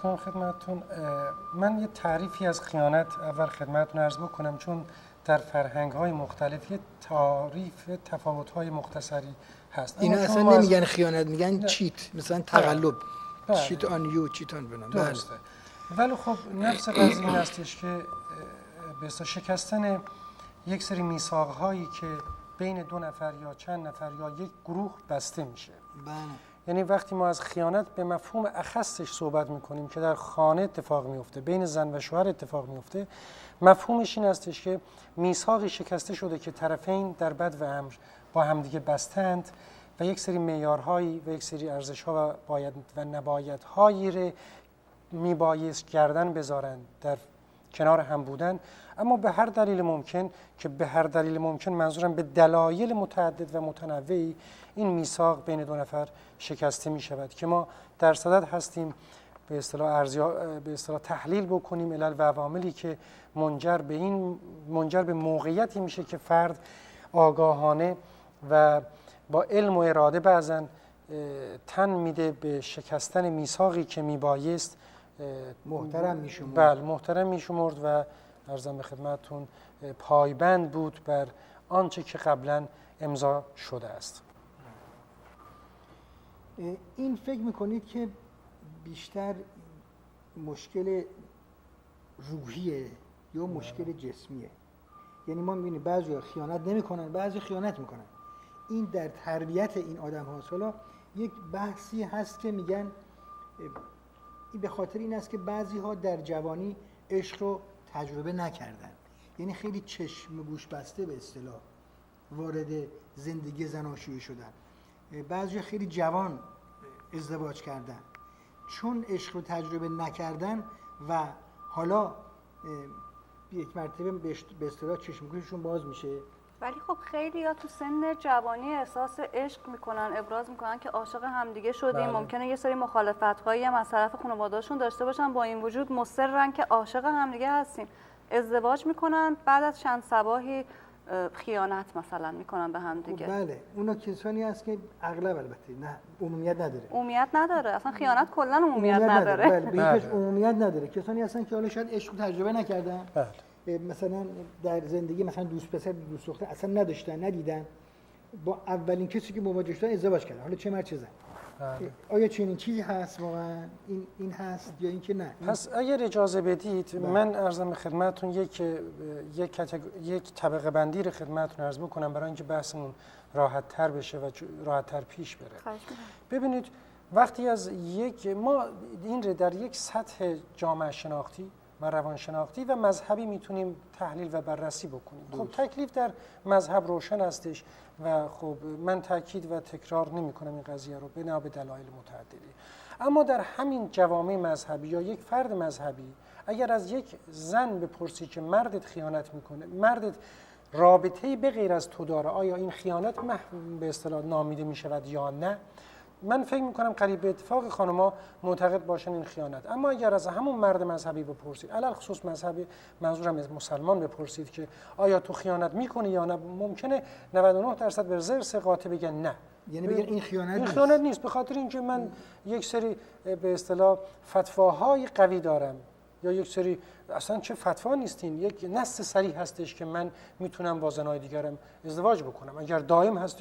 کنم خدمتتون. من یه تعریفی از خیانت اول خدمتتون عرض بکنم، چون در فرهنگ‌های مختلف یه تعریف تفاوت‌های مختصری هست. اینا اصلا نمیگن خیانت، میگن چیت، مثلا تقلب. بله. چیت آن یو، چیت آن بنام. درسته. ولی خب نفس قضیه این هستش که به اصطلاح شکستن یک سری میثاق‌هایی که بین دو نفر یا چند نفر یا یک گروه بسته میشه. بله. یعنی وقتی ما از خیانت به مفهوم اخصش صحبت میکنیم که در خانه اتفاق میفته، بین زن و شوهر اتفاق میفته، مفهومش این هستش که میثاقی شکسته شده که طرفین در بد و امر با همدیگه بستند و یک سری معیارهایی و یک سری ارزش‌ها و باید و نبایدهایی رو میبایست گردن بذارن، در کنار هم بودن، اما به هر دلیل ممکن، که به هر دلیل ممکن منظورم به دلایل متعدد و متنوعی، این میثاق بین دو نفر شکسته می شود که ما در صدد هستیم به اصطلاح تحلیل بکنیم علل و عواملی که منجر به موقعیتی میشه که فرد آگاهانه و با علم و اراده بعضن تن میده به شکستن میثاقی که میبایست محترم میشمرد. بله، محترم میشمرد و عرضم به خدمتتون پایبند بود بر آنچه که قبلا امضا شده است. این فکر میکنید که بیشتر مشکل روحیه یا مشکل جسمیه؟ یعنی ما میبینیم بعضی خیانت نمیکنن، بعضی خیانت میکنن. این در تربیت این آدم هاست. حالا یک بحثی هست که میگن این به خاطر این است که بعضی ها در جوانی عشق رو تجربه نکردن، یعنی خیلی چشم گوش بسته به اصطلاح وارد زندگی زناشویی شدن. بعضی خیلی جوان ازدواج کردن چون عشق رو تجربه نکردن و حالا یک مرتبه به اصطلاح چشم گوششون باز میشه. ولی خب خیلی ها تو سن جوانی احساس عشق میکنن، ابراز میکنن که عاشق همدیگه شدیم. بله. ممکنه یه سری مخالفت‌هایی هم از طرف خانواده‌شون داشته باشن، با این وجود مصرن که عاشق همدیگه هستیم. ازدواج میکنن، بعد از چند صباحی خیانت مثلا میکنن به همدیگه. بله، اونا کسانی هست که اغلب، البته نه عمومیت نداره. عمومیت نداره، اصلا خیانت کلا عمومیت نداره. بله، به هیچ عمومیت نداره. کسانی هستن که حالا شاید عشق رو تجربه نکردن. بله. مثلا در زندگی مثلا دوست پسر دوست دختر اصلا نداشتن، ندیدن، با اولین کسی که مواجه شدن ازدواج کردن، حالا چه مرد چه زن. آیا چنین چیزی هست واقعا؟ این هست یا اینکه نه؟ پس اگر اجازه بدید من عرضم خدمتتون یک طبقه بندی رو خدمتتون عرض بکنم برای اینکه بحثمون راحت تر بشه و راحت تر پیش بره. ببینید وقتی ما این رو در یک سطح جامعه شناختی و روانشناختی و مذهبی میتونیم تحلیل و بررسی بکنیم. خب تکلیف در مذهب روشن هستش و خب من تاکید و تکرار نمی کنم این قضیه رو بنا به دلایل متعددی. اما در همین جوامع مذهبی یا یک فرد مذهبی اگر از یک زن بپرسی که مردت خیانت میکنه، مردت رابطه‌ای به غیر از تو داره، آیا این خیانت به اصطلاح نامیده میشود یا نه؟ من فکر میکنم قریب به اتفاق خانم‌ها معتقد باشن این خیانت. اما اگر از همون مرد مذهبی بپرسید، علل خصوص مذهبی، منظورم از مسلمان، بپرسید که آیا تو خیانت میکنی یا نه، ممکنه 99% به زرس قاطع بگن نه. یعنی بگن این خیانت نیست. به خاطر اینکه من یک سری به اصطلاح فتواهای قوی دارم یا یک سری اصلا چه فتوا نیستین، یک نص صریح هستش که من میتونم با زنای دیگرم ازدواج بکنم. اگر دائم هستش